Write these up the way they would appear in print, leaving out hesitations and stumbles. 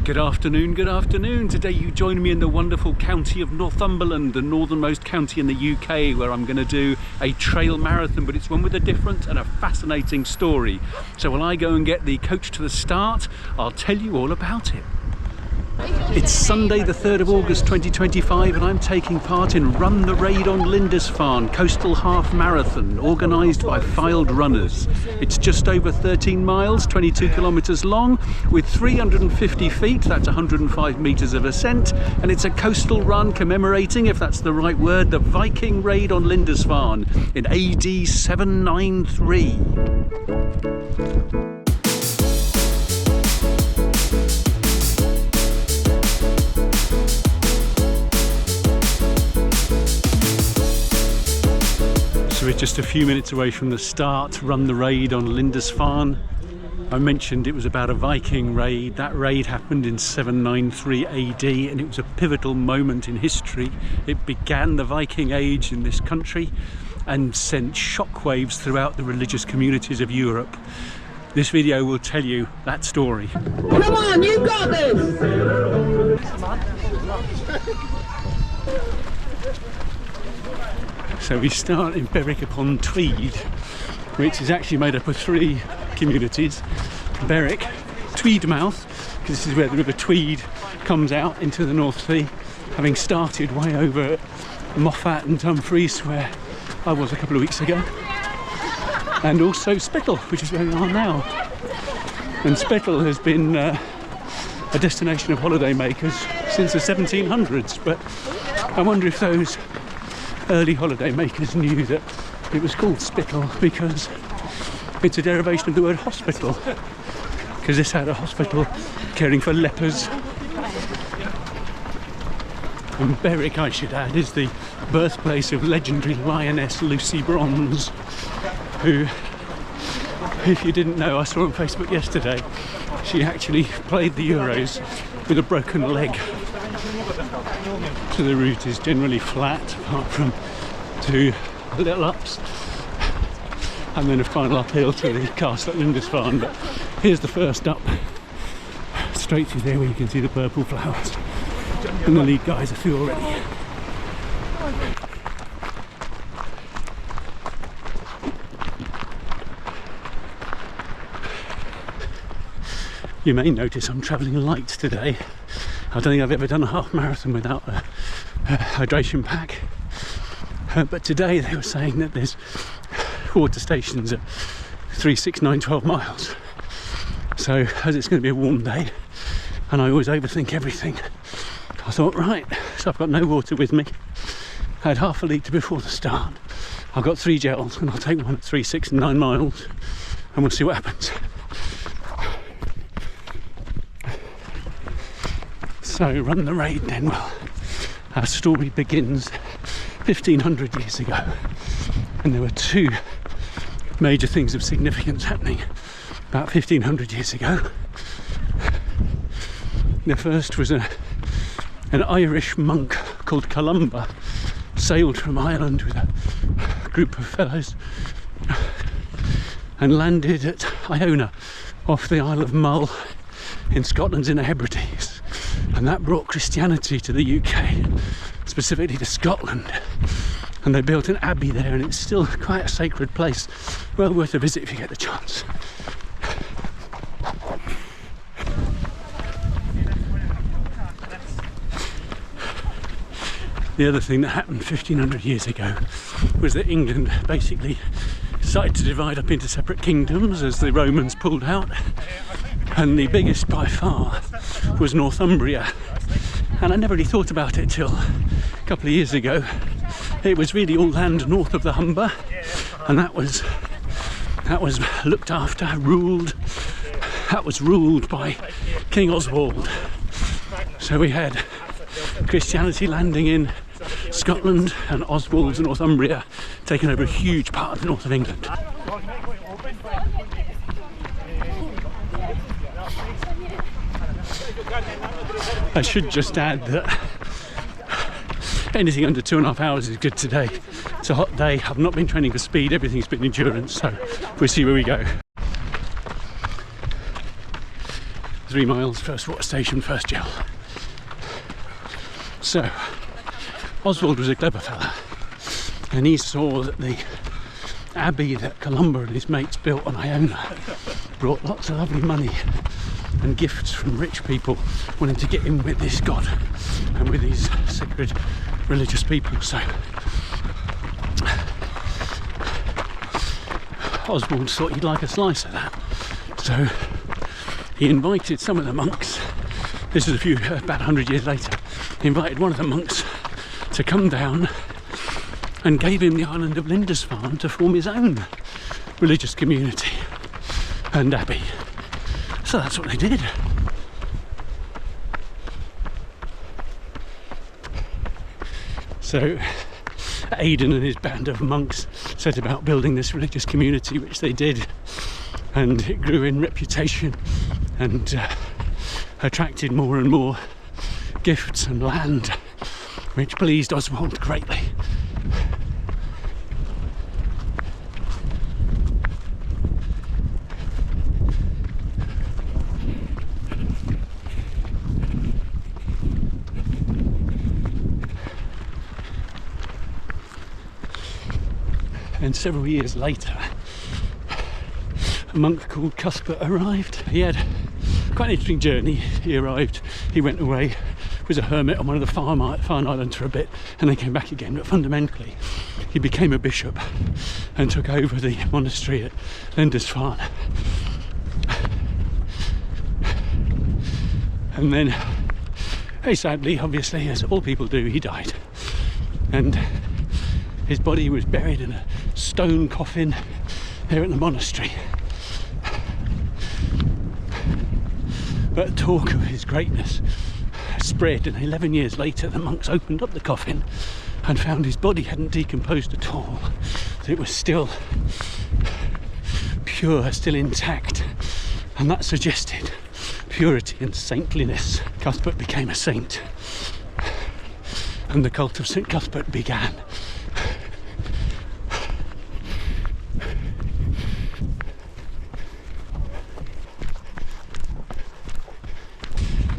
Good afternoon, good afternoon. Today you join me in the wonderful county of Northumberland, the northernmost county in the UK, where I'm going to do a trail marathon, but it's one with a different and a fascinating story. So while I go and get the coach to the start, I'll tell you all about it. It's Sunday the 3rd of August 2025 and I'm taking part in Run the Raid on Lindisfarne Coastal Half Marathon, organised by Fylde runners. It's just over 13 miles, 22 kilometres long, with 350 feet, that's 105 metres of ascent, and it's a coastal run commemorating, if that's the right word, the Viking raid on Lindisfarne in AD 793. We're just a few minutes away from the start. Run the raid on Lindisfarne. I mentioned it was about a Viking raid. That raid happened in 793 AD and it was a pivotal moment in history. It began the Viking Age in this country and sent shockwaves throughout the religious communities of Europe. This video will tell you that story. Come on, you got this! So we start in Berwick-upon-Tweed, which is actually made up of 3 communities. Berwick, Tweedmouth, because this is where the River Tweed comes out into the North Sea, having started way over at Moffat and Dumfries, where I was a couple of weeks ago. And also Spittal, which is where we are now. And Spittal has been a destination of holiday makers since the 1700s, but I wonder if those early holiday makers knew that it was called Spittal because it's a derivation of the word hospital, because this had a hospital caring for lepers. And Berwick, I should add, is the birthplace of legendary lioness Lucy Bronze, who, if you didn't know, I saw on Facebook yesterday, she actually played the Euros with a broken leg. So the route is generally flat, apart from 2 little ups and then a final uphill to the castle at Lindisfarne. But here's the first up, straight through there where you can see the purple flowers, and the lead guys are through already. You may notice I'm travelling light today. I don't think I've ever done a half marathon without a hydration pack, but today they were saying that there's water stations at 3, 6, 9, 12 miles. So as it's going to be a warm day and I always overthink everything, I thought, right, so I've got no water with me. I had half a litre before the start. I've got 3 gels and I'll take one at 3, 6 and 9 miles and we'll see what happens. So Run the Raid then, well, our story begins 1500 years ago, and there were 2 major things of significance happening about 1500 years ago. The first was an Irish monk called Columba sailed from Ireland with a group of fellows and landed at Iona off the Isle of Mull in Scotland's Inner Hebrides. And that brought Christianity to the UK, specifically to Scotland. And they built an abbey there, and it's still quite a sacred place. Well worth a visit if you get the chance. The other thing that happened 1500 years ago was that England basically decided to divide up into separate kingdoms as the Romans pulled out. And the biggest by far was Northumbria, and I never really thought about it till a couple of years ago. It was really all land north of the Humber, and that was looked after, ruled by King Oswald. So we had Christianity landing in Scotland and Oswald's Northumbria taking over a huge part of the north of England. I should just add that anything under 2.5 hours is good today. It's a hot day, I've not been training for speed, everything's been endurance, so we'll see where we go. As 3 miles, first water station, first gel. So Oswald was a clever fella, and he saw that the abbey that Columba and his mates built on Iona brought lots of lovely money and gifts from rich people wanting to get in with this god and with these sacred religious people. So Oswald thought he'd like a slice of that, so he invited some of the monks. This is about 100 years later. He invited one of the monks to come down and gave him the island of Lindisfarne to form his own religious community and abbey. So that's what they did. So Aidan and his band of monks set about building this religious community, which they did, and it grew in reputation and attracted more and more gifts and land, which pleased Oswald greatly. And several years later, a monk called Cuthbert arrived. He had quite an interesting journey. He arrived, he went away, was a hermit on one of the Farne Islands for a bit, and then came back again. But fundamentally, he became a bishop and took over the monastery at Lindisfarne. And then, very sadly, obviously, as all people do, he died. And his body was buried in a stone coffin there at the monastery. But talk of his greatness spread, and 11 years later the monks opened up the coffin and found his body hadn't decomposed at all. So it was still pure, still intact, and that suggested purity and saintliness. Cuthbert became a saint, and the cult of St. Cuthbert began.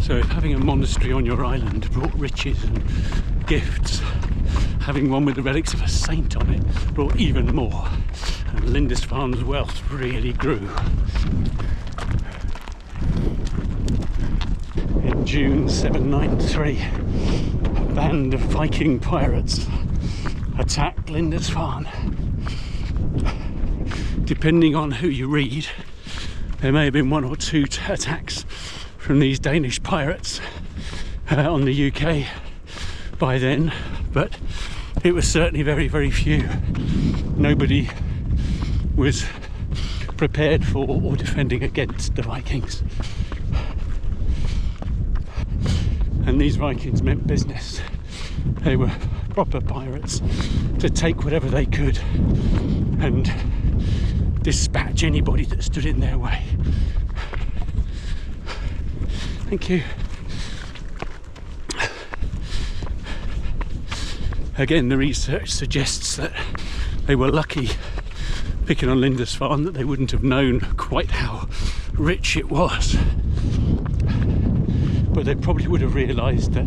So if having a monastery on your island brought riches and gifts, having one with the relics of a saint on it brought even more, and Lindisfarne's wealth really grew. In June 793, a band of Viking pirates attacked Lindisfarne. Depending on who you read, there may have been 1 or 2 attacks from these Danish pirates on the UK by then, but it was certainly very, very few. Nobody was prepared for or defending against the Vikings. And these Vikings meant business. They were proper pirates to take whatever they could and dispatch anybody that stood in their way. Thank you. Again, the research suggests that they were lucky picking on Lindisfarne, that they wouldn't have known quite how rich it was. But they probably would have realised that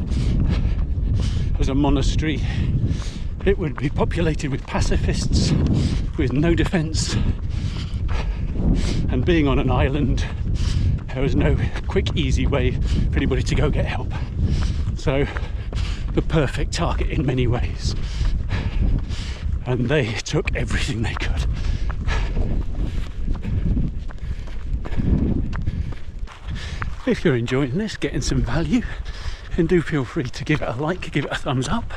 as a monastery it would be populated with pacifists with no defence, and being on an island there was no quick, easy way for anybody to go get help. So, the perfect target in many ways. And they took everything they could. If you're enjoying this, getting some value, then do feel free to give it a like, give it a thumbs up.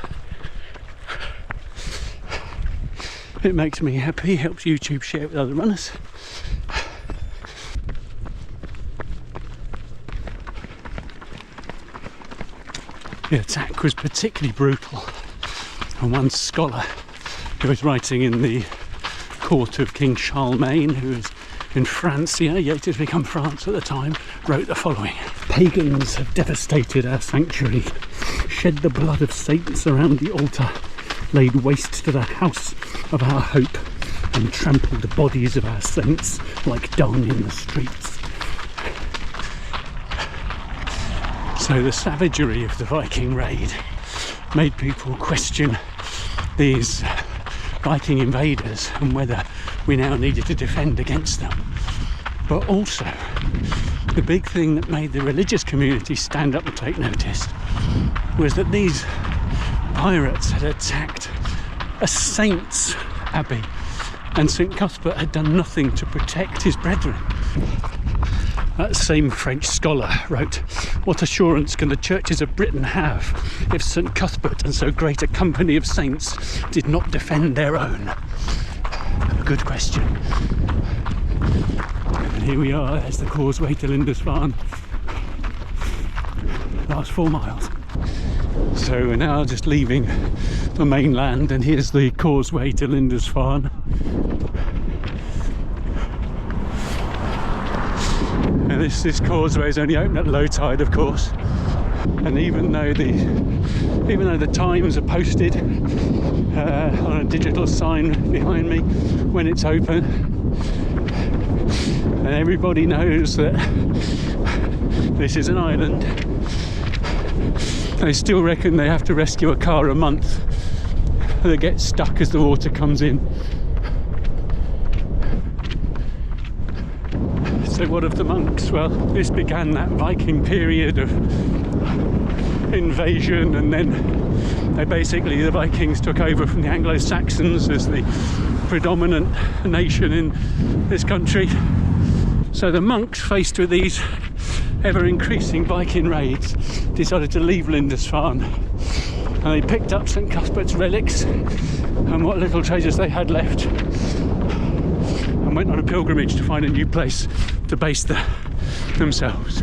It makes me happy, helps YouTube share it with other runners. The attack was particularly brutal, and one scholar who was writing in the court of King Charlemagne, who was in Francia, yet it had become France at the time, wrote the following: "Pagans have devastated our sanctuary, shed the blood of saints around the altar, laid waste to the house of our hope, and trampled the bodies of our saints like dung in the streets." So the savagery of the Viking raid made people question these Viking invaders and whether we now needed to defend against them. But also, the big thing that made the religious community stand up and take notice was that these pirates had attacked a saint's abbey, and St. Cuthbert had done nothing to protect his brethren. That same French scholar wrote, "What assurance can the churches of Britain have if St. Cuthbert and so great a company of saints did not defend their own?" A good question. And here we are, there's the causeway to Lindisfarne. Last 4 miles. So we're now just leaving the mainland, and here's the causeway to Lindisfarne. And this causeway is only open at low tide, of course. And even though the times are posted on a digital sign behind me when it's open, and everybody knows that this is an island, they still reckon they have to rescue a car a month that gets stuck as the water comes in. So what of the monks? Well, this began that Viking period of invasion, and then the Vikings took over from the Anglo-Saxons as the predominant nation in this country. So the monks, faced with these ever-increasing Viking raids, decided to leave Lindisfarne, and they picked up St. Cuthbert's relics and what little treasures they had left, and went on a pilgrimage to find a new place to base themselves.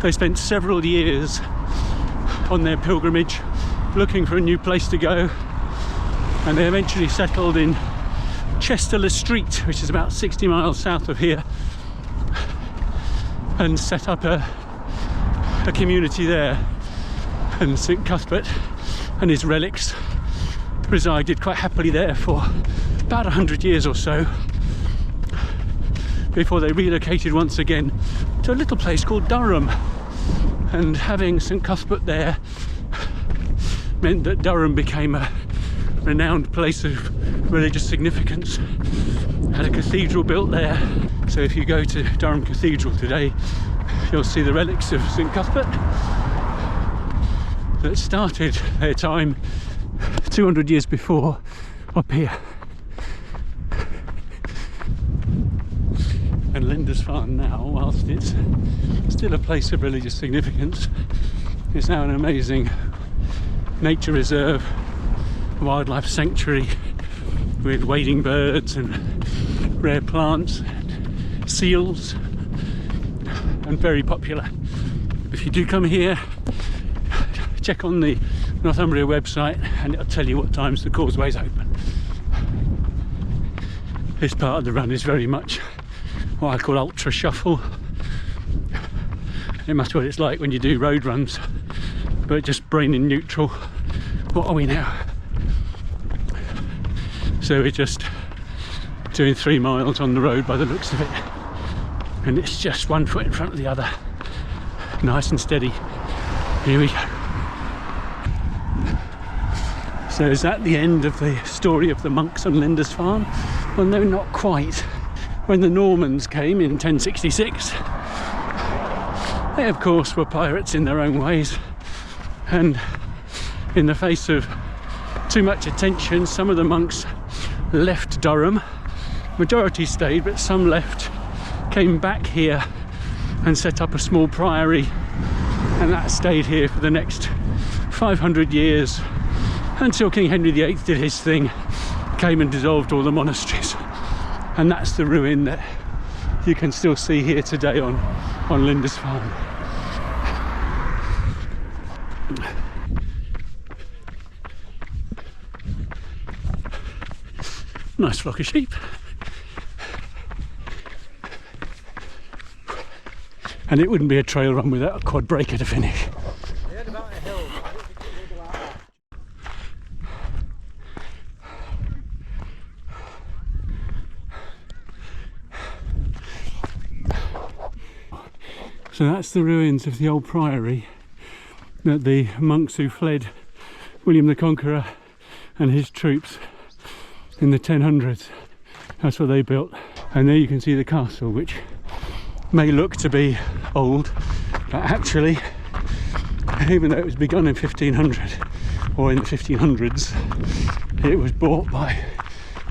They spent several years on their pilgrimage looking for a new place to go, and they eventually settled in Chester-le-Street, which is about 60 miles south of here, and set up a community there. And St. Cuthbert and his relics resided quite happily there for about 100 years or so, before they relocated once again to a little place called Durham. And having St. Cuthbert there meant that Durham became a renowned place of religious significance. Had a cathedral built there, so if you go to Durham Cathedral today, you'll see the relics of St. Cuthbert that started their time 200 years before up here. And Lindisfarne now, whilst it's still a place of religious significance, is now an amazing nature reserve, wildlife sanctuary with wading birds and rare plants and seals, and very popular. If you do come here, check on the Northumbria website and it'll tell you what times the causeway's open. This part of the run is very much what I call ultra shuffle. It must be what it's like when you do road runs, but just brain in neutral. What are we now? So we're just doing 3 miles on the road by the looks of it, and it's just 1 foot in front of the other, nice and steady. Here we go. So is that the end of the story of the monks on Lindisfarne? Well, no, not quite. When the Normans came in 1066, they of course were pirates in their own ways, and in the face of too much attention, some of the monks left Durham. Majority stayed, but some left, came back here and set up a small priory, and that stayed here for the next 500 years until King Henry VIII did his thing, came and dissolved all the monasteries. And that's the ruin that you can still see here today on Lindisfarne. Nice flock of sheep. And it wouldn't be a trail run without a quad breaker to finish. So that's the ruins of the old priory that the monks who fled William the Conqueror and his troops in the 1000s, that's what they built. And there you can see the castle, which may look to be old, but actually, even though it was begun in 1500 or in the 1500s, it was bought by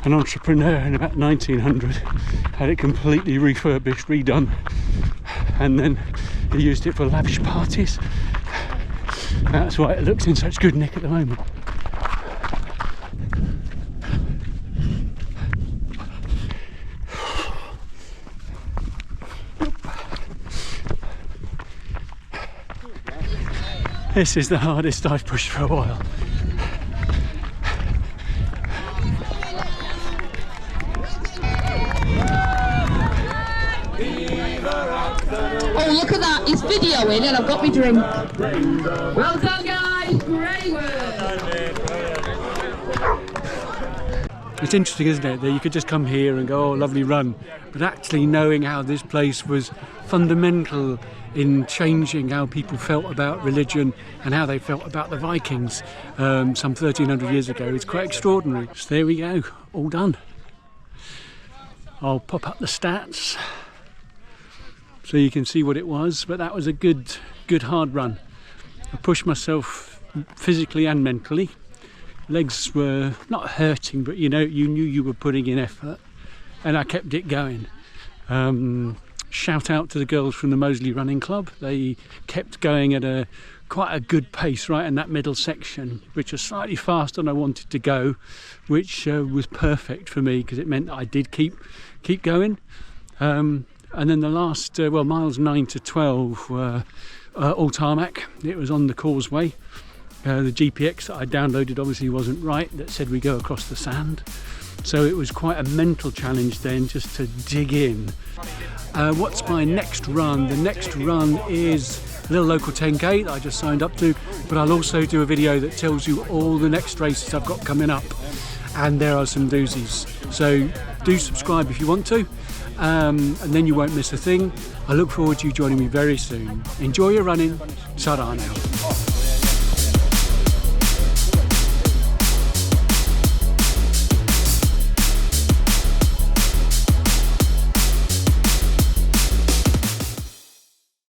an entrepreneur in about 1900, had it completely refurbished, redone, and then he used it for lavish parties. That's why it looks in such good nick at the moment. This is the hardest I've pushed for a while. Oh, look at that, he's videoing and I've got me drink. Well done, guys, great work. It's interesting, isn't it, that you could just come here and go, oh, lovely run, but actually knowing how this place was fundamental in changing how people felt about religion and how they felt about the Vikings some 1300 years ago is quite extraordinary. So there we go, all done. I'll pop up the stats so you can see what it was, but that was a good hard run. I pushed myself physically and mentally. Legs were not hurting, but you know, you knew you were putting in effort, and I kept it going. Shout out to the girls from the Moseley Running Club. They kept going at quite a good pace right in that middle section, which was slightly faster than I wanted to go, which was perfect for me because it meant that I did keep going. And then the last miles 9 to 12 were all tarmac. It was on the causeway. The GPX that I downloaded obviously wasn't right, that said we go across the sand. So it was quite a mental challenge then just to dig in. What's my next run? The next run is a little local 10k that I just signed up to, but I'll also do a video that tells you all the next races I've got coming up, and there are some doozies. So do subscribe if you want to, and then you won't miss a thing. I look forward to you joining me very soon. Enjoy your running. Ta-ra now.